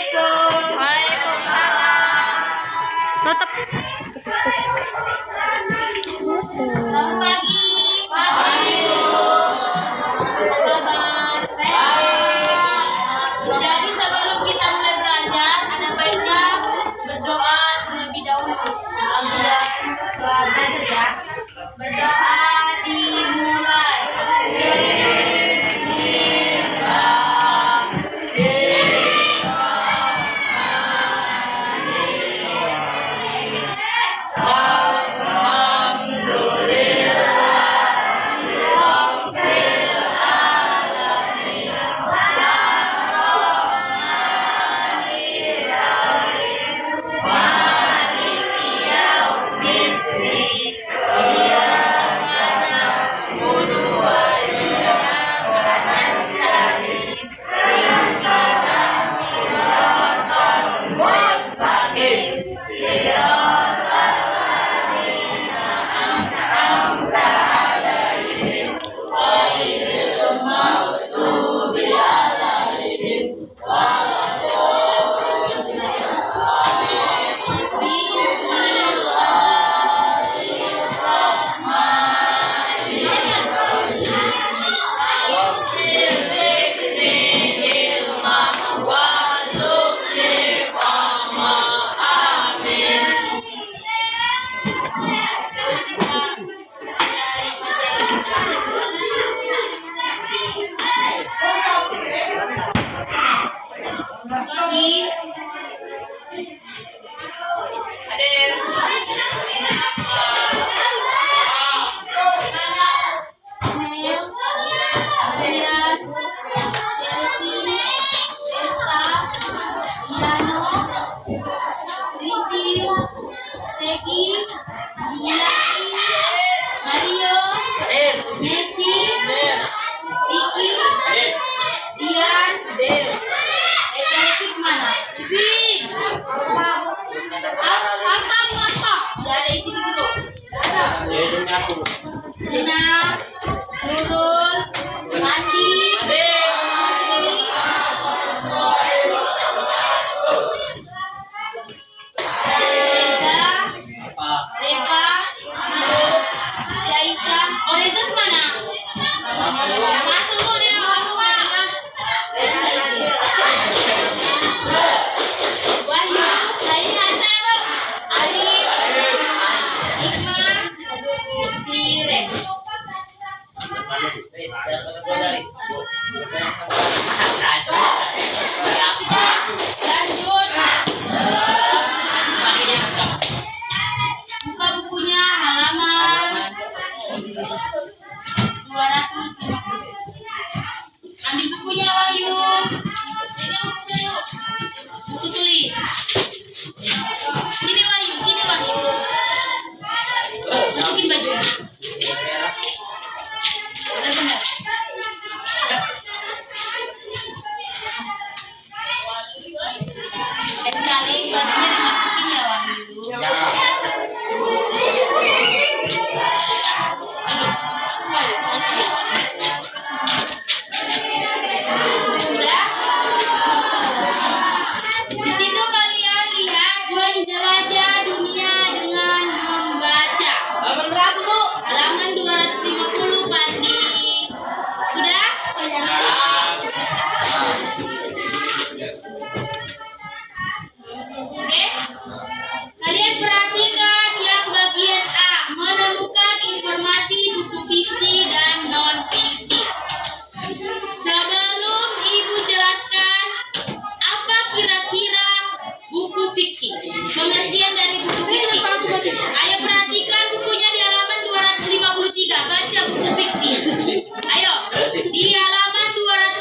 Waalaikumsalam. Tetap. Selamat pagi. Pagi. Jadi sebelum kita mulai belajar, ada baiknya berdoa terlebih dahulu. Sudah belajar ya. Berdoa dimulai. Buka bukunya halaman 250. Ambil bukunya Wahyu. Ini bukunya yuk. Buku tulis. Sini Wahyu, sini Wahyu. Masukin baju. Udah benar. Dan kali bajunya dimasukin ya Wahyu. Sudah? Di situ kalian lihat menjelajah dunia dengan membaca. Halaman 250 Pandi. Sudah? Oke? Kalian perhatikan yang bagian A, menemukan informasi buku fiksi dan non-fiksi. Sebelum Ibu jelaskan, apa kira-kira buku fiksi? Pengertian dari buku fiksi. Ayo perhatikan bukunya di halaman 253. Baca buku fiksi. Ayo, di halaman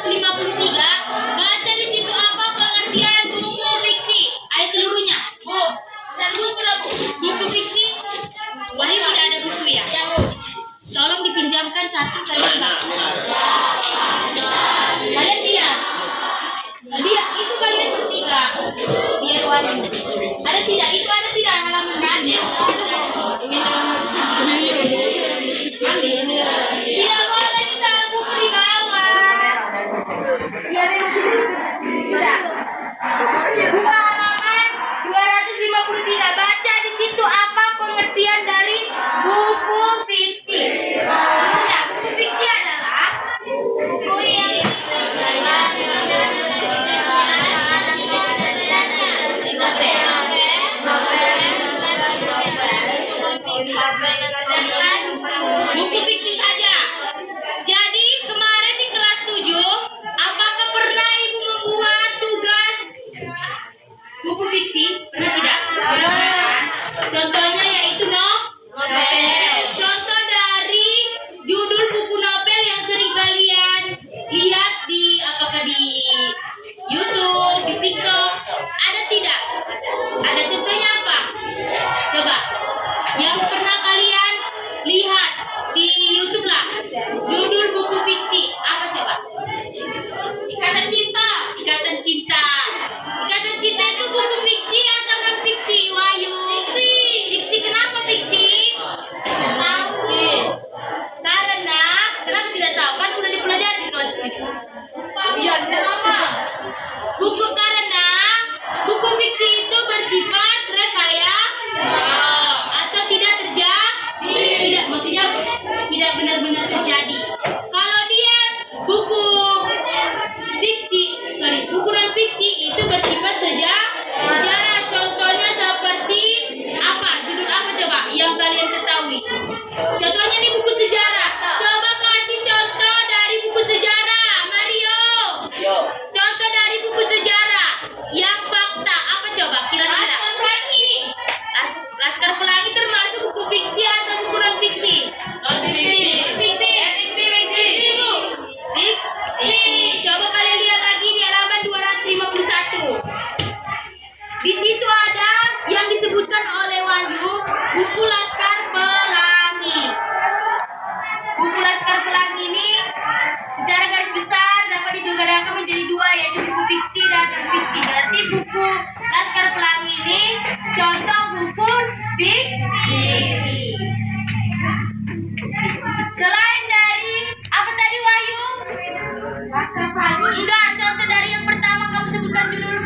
253, baca di situ apa pengertian buku fiksi. Ayo seluruhnya. Bu, buku fiksi. Wahyu tidak ada buku ya? Tolong dipinjamkan satu kali. Kalian diam. Tidak, itu kalian bertiga. Biar Wahyu. Ada tidak? Itu ada tidak halaman ada. Tidak boleh ditaruh buku di bawah. Sudah.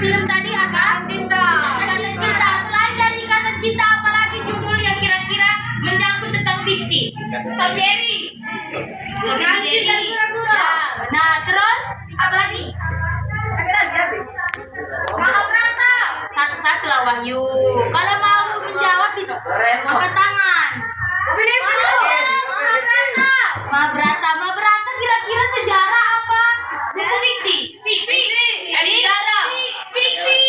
film tadi apa? Cinta. Ikatan cinta. Selain dari ikatan cinta, apalagi judul yang kira-kira menyangkut tentang fiksi? Tom Jerry. Tom Jerry. Ya, nah, terus apalagi? Mahabharata. Satu-satu lah Wahyu. Kalau mau menjawab angkat tangan. Mahabharata kira-kira sejarah apa? Buku fiksi. Fiksi.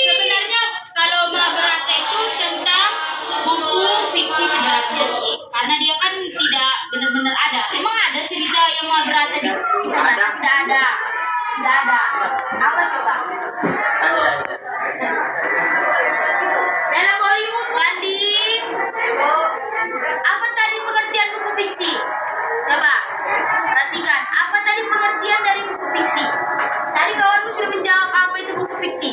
Sebenarnya kalau Mahabharata itu tentang buku fiksi sebenarnya sih. Karena dia kan tidak benar-benar ada. Emang ada cerita yang Mahabharata di sana? Tidak ada. Apa coba? Dalam Hollywood, Wandi. Apa tadi pengertian buku fiksi? Coba perhatikan. Apa tadi pengertian dari buku fiksi? Tadi kawanmu sudah menjawab apa itu buku fiksi.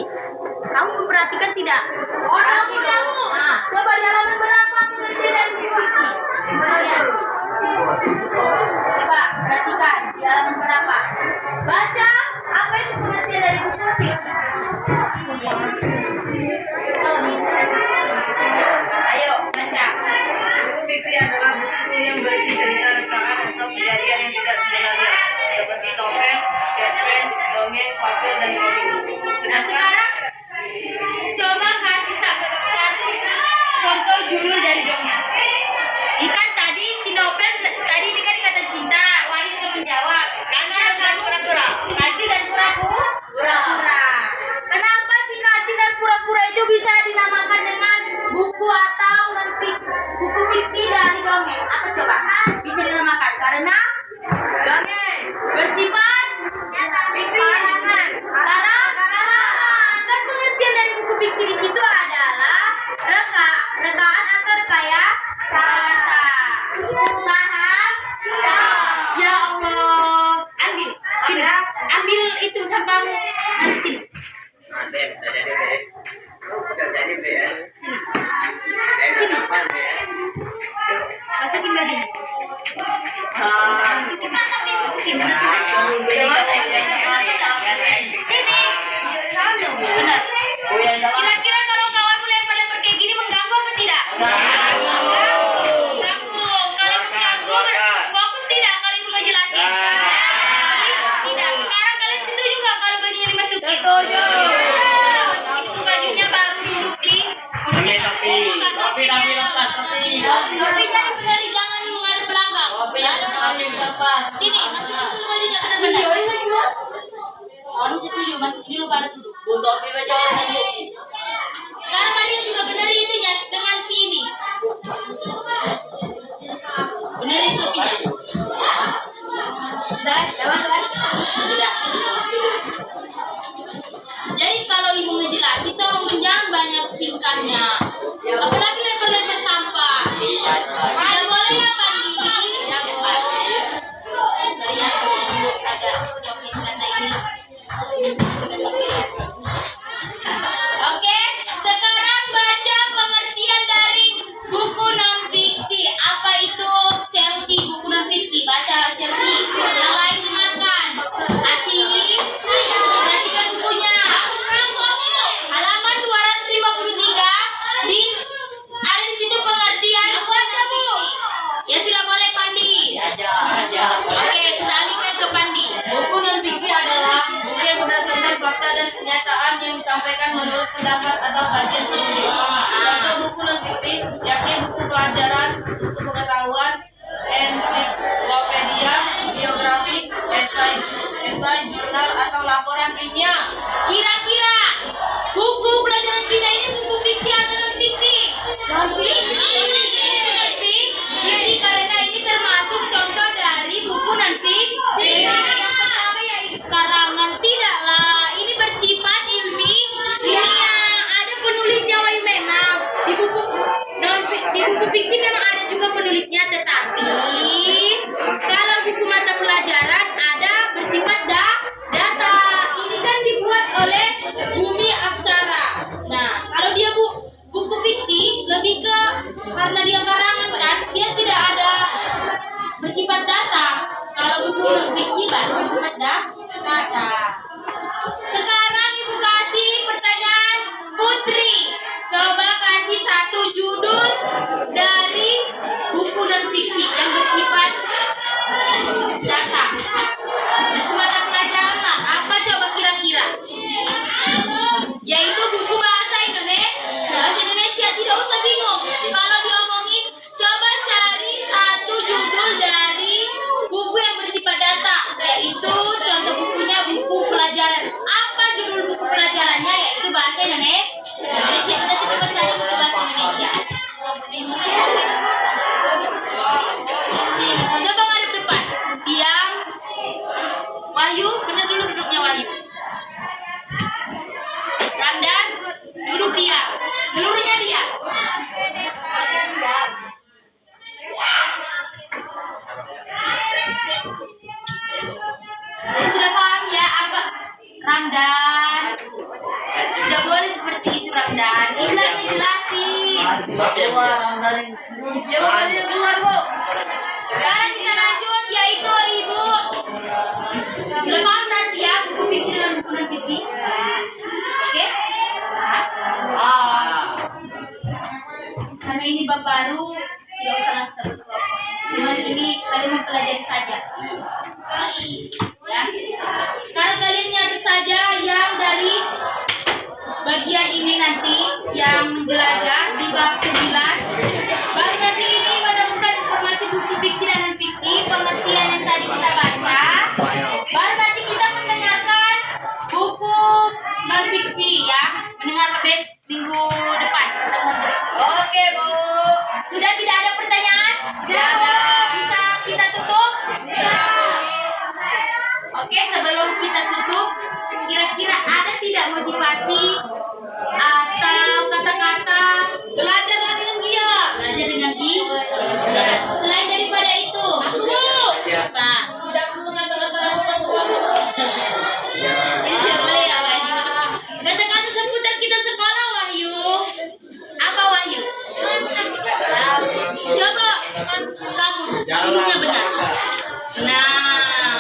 Kamu memperhatikan tidak? Kamu. Nah, coba di halaman berapa pengertian dari buku fiksi? Coba perhatikan di halaman berapa. Baca. Apa itu pengertian dari buku fiksi? Ayo baca. Buku fiksi adalah buku yang berisi cerita rekaan atau kejadian yang tidak sebenarnya, seperti novel, cerpen, dongeng, fabel, dan komik. Nah sekarang coba kasih satu contoh judul dari dongeng. Ikan tadi si novel tadi ini kan kata cinta. Wahyu sudah menjawab. Kacil dan kura-kura. Kacil dan kura-kura. Kenapa si kacil dan kura-kura itu bisa dinamakan dengan buku atau buku fiksi dari dongeng? Apa coba? Bisa dinamakan karena dongeng bersifat fiksi. Karangan. Kan pengertian dari buku fiksi di situ adalah rekaan atau rekayasa. Paham? Ya Allah. Ambil itu sampahmu. Di sini. Sini. Masukin tadi. Masukin tapi masukin. Sini. Benar. Kira-kira kalau kawanmu lempar-lempar kayak gini mengganggu apa tidak? Mengganggu. Kalau mengganggu fokus tidak kalau ibu ngejelasin? Tidak. Sekarang kalian setuju nggak kalau bajunya dimasukin? Setuju. Masukin dulu bajunya baru dudukin. Tapi lepas tapi Topinya dibenari jangan menghadap belakang. lepas. Sini, masukin dulu bajunya benar-benar. Kamu setuju, masukin dulu baru duduk. Topi baca orang dulu. Sekarang Mario juga benerin itunya dengan si ini. Benerin topinya. Sudah. Jadi kalau ibu ngejelasin tolong jangan banyak tingkahnya. Apalagi lempar-lempar sampah. Tidak boleh ya Pandi? Ya boleh. Lihat ada coklat karena ini. Oke, sekarang baca pengertian dari buku non fiksi. Apa itu Chelsea? Buku non fiksi. Baca Chelsea. Yang lain dengarkan. Hati. Perhatikan bukunya. Halaman 253 ada di situ pengertian fiksi. Ya sudah boleh Pandi. Oke, kita alihkan ke Pandi. Buku non-fiksi adalah buku yang berdasarkan fakta dan kenyataan yang disampaikan menurut pendapat atau kajian penulis. Contoh buku non-fiksi yakni buku pelajaran, buku pengetahuan, ensiklopedia, biografi, esai, jurnal, atau laporan ilmiah. Kira-kira buku pelajaran kita ini buku fiksi atau non fiksi? Non fiksi. Karena ini termasuk contoh dari buku non fiksi. Yang pertama yaitu karangan. Tidaklah, ini bersifat ilmiah. Ada penulisnya Wahyu memang di buku fiksi memang ada juga penulisnya, tetapi kalau buku mata pelajaran ada bersifat data. Ini kan dibuat oleh Bumi Aksara. Nah, kalau dia buku fiksi lebih ke karena dia karangan kan, dia tidak ada bersifat data. Kalau buku fiksi baru bersifat data. Sekarang ibu kasih pertanyaan. Ramdan, duduk diam. Seluruhnya diam. Jadi sudah paham ya apa Ramdan? Tidak boleh seperti itu Ramdan. Iblahnya jelasin. Keluar dari. Ya boleh keluar bu. Sekarang kita lanjut yaitu ibu. Sudah paham nanti ya buku fiksi dan buku non fiksi. Oke? Karena ini bab baru, tidak usah terlalu. Cuman ini kalian mempelajari saja. Ya. Sekarang kalian nyatet saja yang dari bagian ini nanti yang menjelajah di bab 9. Baru nanti ini menemukan informasi buku fiksi dan non fiksi, pengertian yang tadi kita baca. Baru nanti kita mendengarkan buku non fiksi ya, mendengar minggu depan. Oke, Bu. Sudah tidak ada pertanyaan? Tidak ada. Bisa kita tutup? Bisa. Oke, sebelum kita tutup, kira-kira ada tidak motivasi atau kata-kata Belajar dengan giat. belajar dengan selain daripada itu? Aku Bu. Pak. Tidak perlu kata-kata lakukan. Ini tidak boleh ya Wahyu. Kata-kata seputar kita sekolah Wahyu. Apa Wahyu? Coba kamu ininya benar. Nah,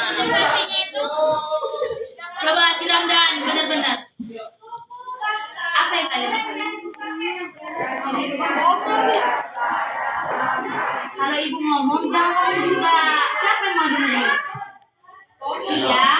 coba si Ramdan benar-benar. Apa yang kalian lakukan? Kalau ibu ngomong jangan ngomong juga. Siapa yang mau dengerin? Iya.